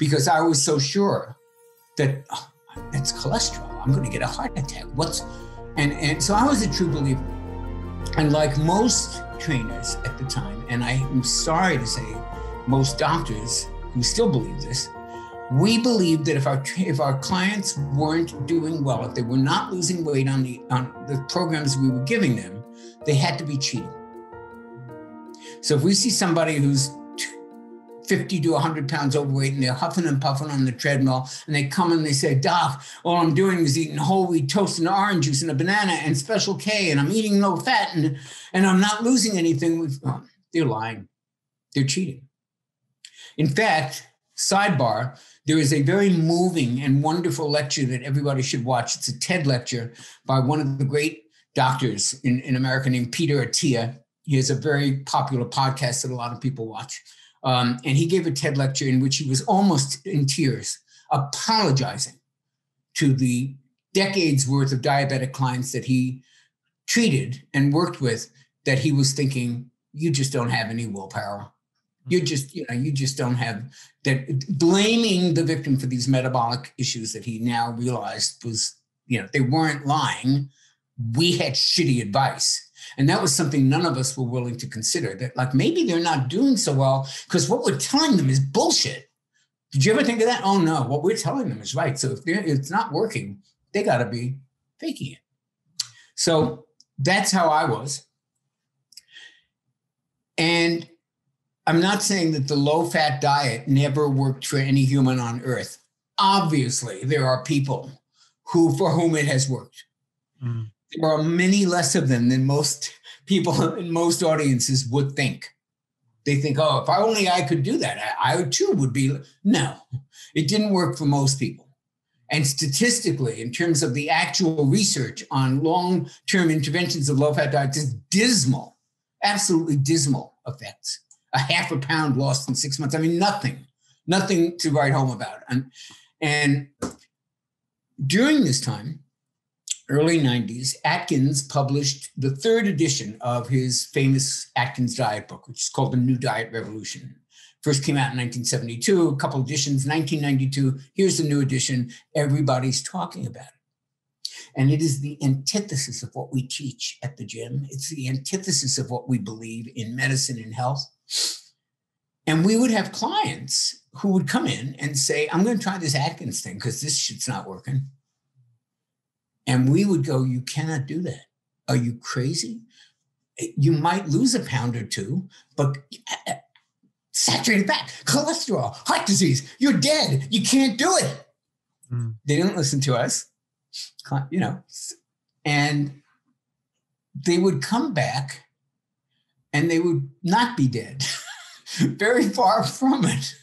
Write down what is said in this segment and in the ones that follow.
because I was so sure that it's cholesterol. I'm going to get a heart attack. And so I was a true believer. And like most trainers at the time, and I'm sorry to say most doctors who still believe this, we believed that if our clients weren't doing well, if they were not losing weight on the programs we were giving them, they had to be cheating. So if we see somebody who's 50 to 100 pounds overweight and they're huffing and puffing on the treadmill and they come and they say, "Doc, all I'm doing is eating whole wheat toast and orange juice and a banana and Special K and I'm eating low fat and I'm not losing anything," they're lying. They're cheating. In fact, sidebar, there is a very moving and wonderful lecture that everybody should watch. It's a TED lecture by one of the great doctors in America named Peter Attia. He has a very popular podcast that a lot of people watch. And he gave a TED lecture in which he was almost in tears, apologizing to the decades worth of diabetic clients that he treated and worked with, that he was thinking, you just don't have any willpower. You just don't have that, blaming the victim for these metabolic issues that he now realized was, they weren't lying. We had shitty advice. And that was something none of us were willing to consider, that like maybe they're not doing so well because what we're telling them is bullshit. Did you ever think of that? Oh no, what we're telling them is right. So if it's not working, they got to be faking it. So that's how I was. And I'm not saying that the low-fat diet never worked for any human on earth. Obviously, there are people for whom it has worked. Mm. There are many less of them than most people in most audiences would think. They think, oh, if I could do that, I too would be. No, it didn't work for most people. And statistically, in terms of the actual research on long-term interventions of low-fat diets, is dismal, absolutely dismal effects. 0.5 pound lost in 6 months. I mean, nothing to write home about. And during this time, early 90s, Atkins published the 3rd edition of his famous Atkins diet book, which is called The New Diet Revolution. First came out in 1972, a couple editions, 1992. Here's the new edition. Everybody's talking about it. And it is the antithesis of what we teach at the gym. It's the antithesis of what we believe in medicine and health. And we would have clients who would come in and say, I'm going to try this Atkins thing because this shit's not working. And we would go, you cannot do that. Are you crazy? You might lose 1 pound or 2, but saturated fat, cholesterol, heart disease, you're dead. You can't do it. Mm. They didn't listen to us, and they would come back and they would not be dead. Very far from it.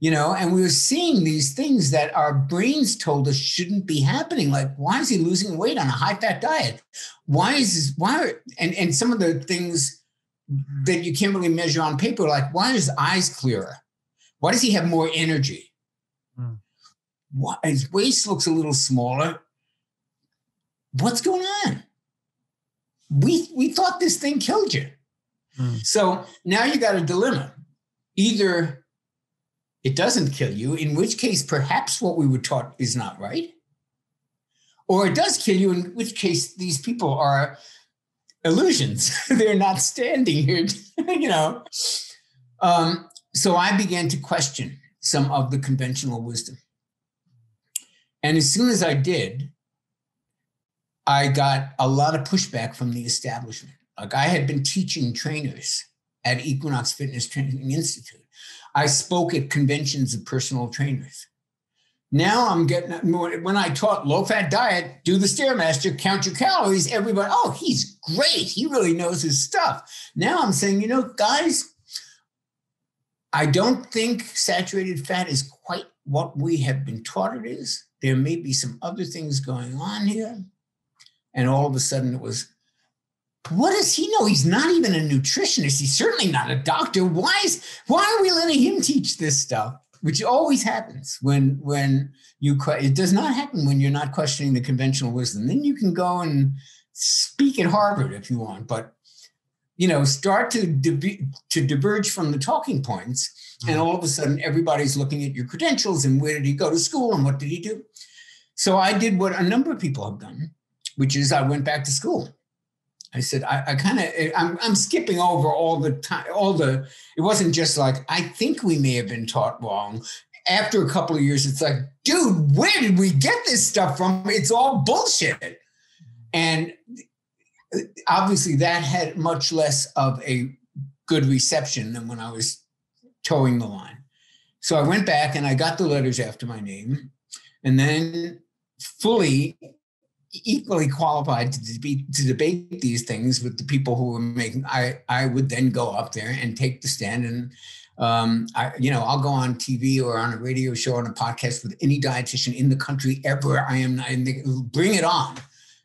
And we were seeing these things that our brains told us shouldn't be happening. Like, why is he losing weight on a high-fat diet? And some of the things that you can't really measure on paper, like, why are his eyes clearer? Why does he have more energy? Mm. Why, his waist looks a little smaller. What's going on? We thought this thing killed you. Mm. So now you got a dilemma. Either it doesn't kill you, in which case perhaps what we were taught is not right, or it does kill you, in which case these people are illusions. They're not standing here, So I began to question some of the conventional wisdom. And as soon as I did, I got a lot of pushback from the establishment. Like, I had been teaching trainers at Equinox Fitness Training Institute. I spoke at conventions of personal trainers. Now I'm getting more, when I taught low-fat diet, do the Stairmaster, count your calories, everybody, oh, he's great. He really knows his stuff. Now I'm saying, guys, I don't think saturated fat is quite what we have been taught it is. There may be some other things going on here. And all of a sudden it was, what does he know? He's not even a nutritionist. He's certainly not a doctor. Why are we letting him teach this stuff? Which always happens when it does not happen when you're not questioning the conventional wisdom. Then you can go and speak at Harvard if you want. But start to diverge from the talking points. And all of a sudden, everybody's looking at your credentials and where did he go to school and what did he do? So I did what a number of people have done, which is I went back to school. I said, I'm skipping over all the time, it wasn't just like, I think we may have been taught wrong. After a couple of years, it's like, dude, where did we get this stuff from? It's all bullshit. And obviously that had much less of a good reception than when I was towing the line. So I went back and I got the letters after my name, and then fully equally qualified to debate these things with the people who were making. I would then go up there and take the stand, and I'll go on TV or on a radio show, on a podcast with any dietitian in the country ever. I am, and they bring it on,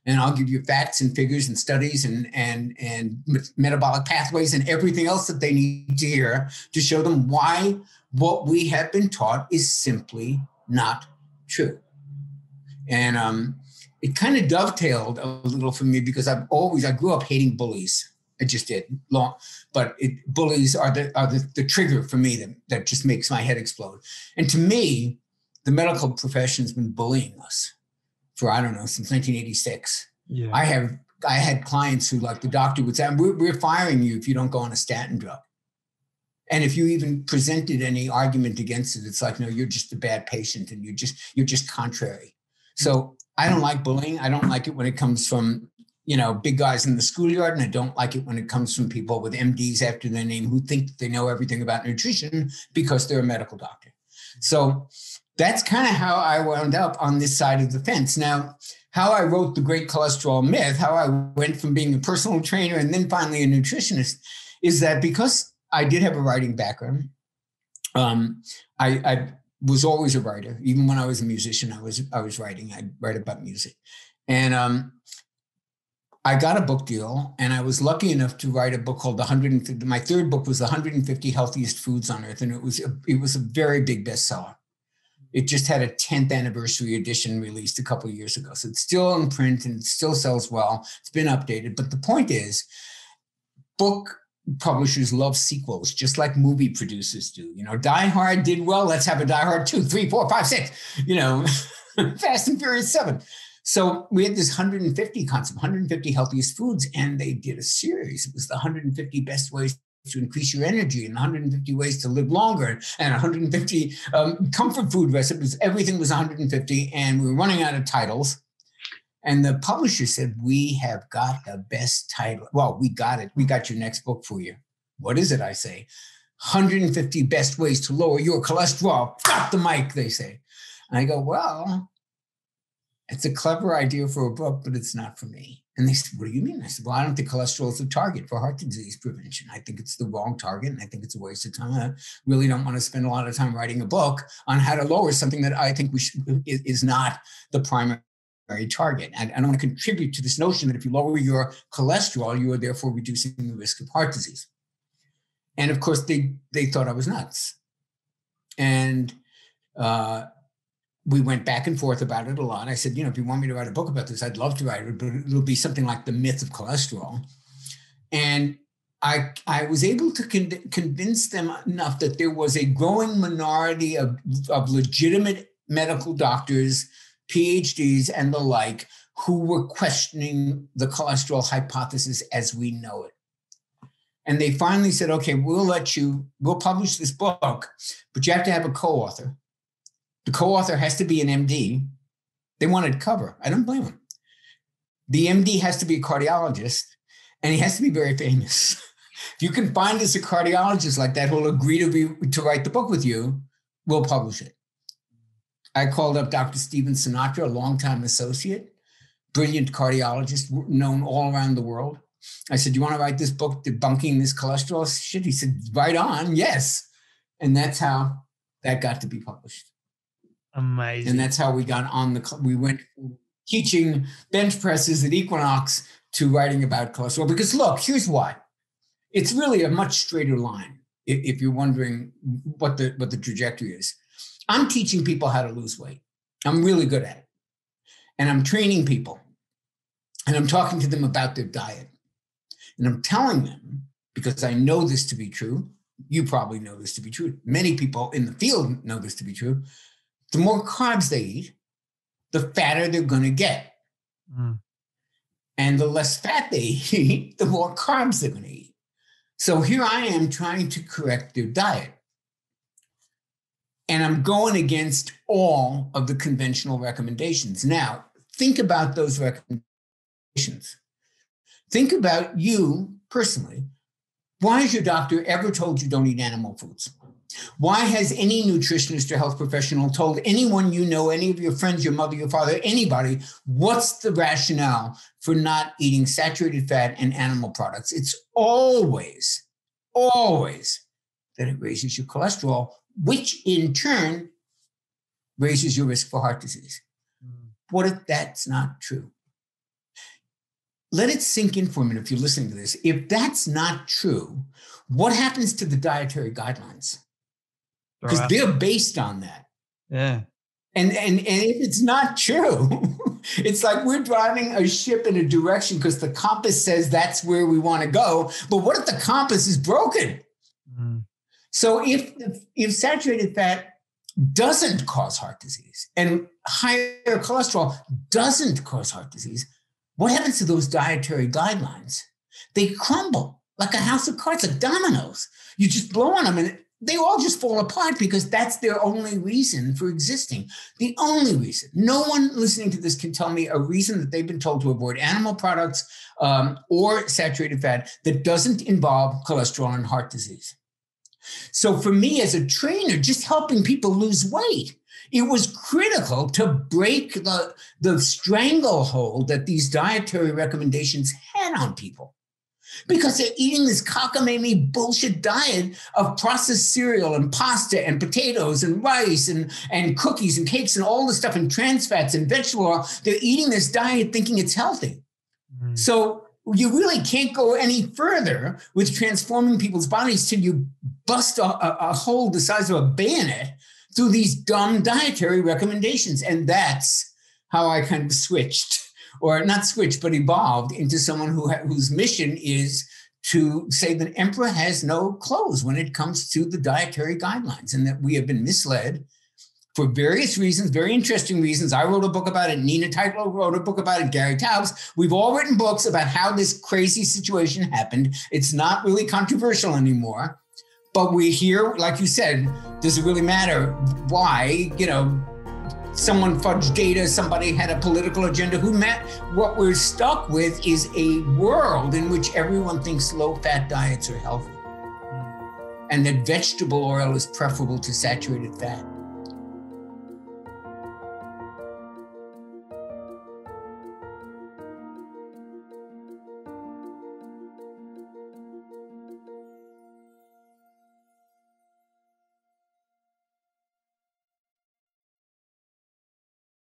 and I'll give you facts and figures and studies and metabolic pathways and everything else that they need to hear to show them why what we have been taught is simply not true. And it kind of dovetailed a little for me because I grew up hating bullies. I just did but bullies are the trigger for me that just makes my head explode. And to me, the medical profession has been bullying us for, I don't know, since 1986. Yeah. I had clients who, like, the doctor would say, we're firing you if you don't go on a statin drug. And if you even presented any argument against it, it's like, no, you're just a bad patient and you're just contrary. So I don't like bullying. I don't like it when it comes from, big guys in the schoolyard. And I don't like it when it comes from people with MDs after their name who think that they know everything about nutrition because they're a medical doctor. So that's kind of how I wound up on this side of the fence. Now, how I wrote The Great Cholesterol Myth, how I went from being a personal trainer and then finally a nutritionist, is that because I did have a writing background, I was always a writer. Even when I was a musician, I was writing. I'd write about music. And I got a book deal, and I was lucky enough to write a book called my third book was The 150 Healthiest Foods on Earth. And it was a very big bestseller. It just had a 10th anniversary edition released a couple of years ago. So it's still in print and it still sells well. It's been updated. But the point is, book publishers love sequels, just like movie producers do. Die Hard did well. Let's have a Die Hard 2, 3, 4, 5, 6, Fast and Furious 7. So we had this 150 concept, 150 healthiest foods, and they did a series. It was the 150 best ways to increase your energy and 150 ways to live longer and 150 comfort food recipes. Everything was 150, and we were running out of titles. And the publisher said, we have got the best title. Well, we got it. We got your next book for you. What is it? I say, 150 best ways to lower your cholesterol. Drop the mic, they say. And I go, well, it's a clever idea for a book, but it's not for me. And they said, what do you mean? I said, well, I don't think cholesterol is the target for heart disease prevention. I think it's the wrong target, and I think it's a waste of time. I really don't want to spend a lot of time writing a book on how to lower something that I think is not the primary target. And I don't want to contribute to this notion that if you lower your cholesterol, you are therefore reducing the risk of heart disease. And of course, they thought I was nuts. And we went back and forth about it a lot. I said, if you want me to write a book about this, I'd love to write it, but it'll be something like The Myth of Cholesterol. And I was able to convince them enough that there was a growing minority of legitimate medical doctors, PhDs and the like, who were questioning the cholesterol hypothesis as we know it. And they finally said, okay, we'll publish this book, but you have to have a co-author. The co-author has to be an MD. They wanted cover. I don't blame them. The MD has to be a cardiologist, and he has to be very famous. If you can find us a cardiologist like that who'll agree to write the book with you, we'll publish it. I called up Dr. Steven Sinatra, a longtime associate, brilliant cardiologist, known all around the world. I said, do you want to write this book debunking this cholesterol shit? He said, right on, yes. And that's how that got to be published. Amazing. And that's how we got we went from teaching bench presses at Equinox to writing about cholesterol. Because look, here's why. It's really a much straighter line, if you're wondering what the trajectory is. I'm teaching people how to lose weight. I'm really good at it. And I'm training people. And I'm talking to them about their diet. And I'm telling them, because I know this to be true, you probably know this to be true, many people in the field know this to be true, the more carbs they eat, the fatter they're going to get. Mm. And the less fat they eat, the more carbs they're going to eat. So here I am trying to correct their diet. And I'm going against all of the conventional recommendations. Now, think about those recommendations. Think about you personally. Why has your doctor ever told you don't eat animal foods? Why has any nutritionist or health professional told anyone you know, any of your friends, your mother, your father, anybody, what's the rationale for not eating saturated fat and animal products? It's always that it raises your cholesterol, which in turn raises your risk for heart disease. What if that's not true? Let it sink in for a minute if you're listening to this. If that's not true, what happens to the dietary guidelines? Because they're based on that. Yeah. And if it's not true, it's like we're driving a ship in a direction because the compass says that's where we want to go. But what if the compass is broken? Mm. So if saturated fat doesn't cause heart disease and higher cholesterol doesn't cause heart disease, what happens to those dietary guidelines? They crumble like a house of cards, like dominoes. You just blow on them and they all just fall apart because that's their only reason for existing. The only reason. No one listening to this can tell me a reason that they've been told to avoid animal products or saturated fat that doesn't involve cholesterol and heart disease. So for me as a trainer, just helping people lose weight, it was critical to break the stranglehold that these dietary recommendations had on people. Because they're eating this cockamamie bullshit diet of processed cereal and pasta and potatoes and rice and cookies and cakes and all this stuff and trans fats and vegetable oil. They're eating this diet thinking it's healthy. Mm. So you really can't go any further with transforming people's bodies till you bust a hole the size of a bayonet through these dumb dietary recommendations. And that's how I kind of switched. Or not switch, but evolved into someone whose mission is to say that emperor has no clothes when it comes to the dietary guidelines, and that we have been misled for various reasons, very interesting reasons. I wrote a book about it. Nina Teitler wrote a book about it. Gary Taubes. We've all written books about how this crazy situation happened. It's not really controversial anymore, but we're here, like you said, does it really matter why, someone fudged data, somebody had a political agenda, what we're stuck with is a world in which everyone thinks low-fat diets are healthy and that vegetable oil is preferable to saturated fat.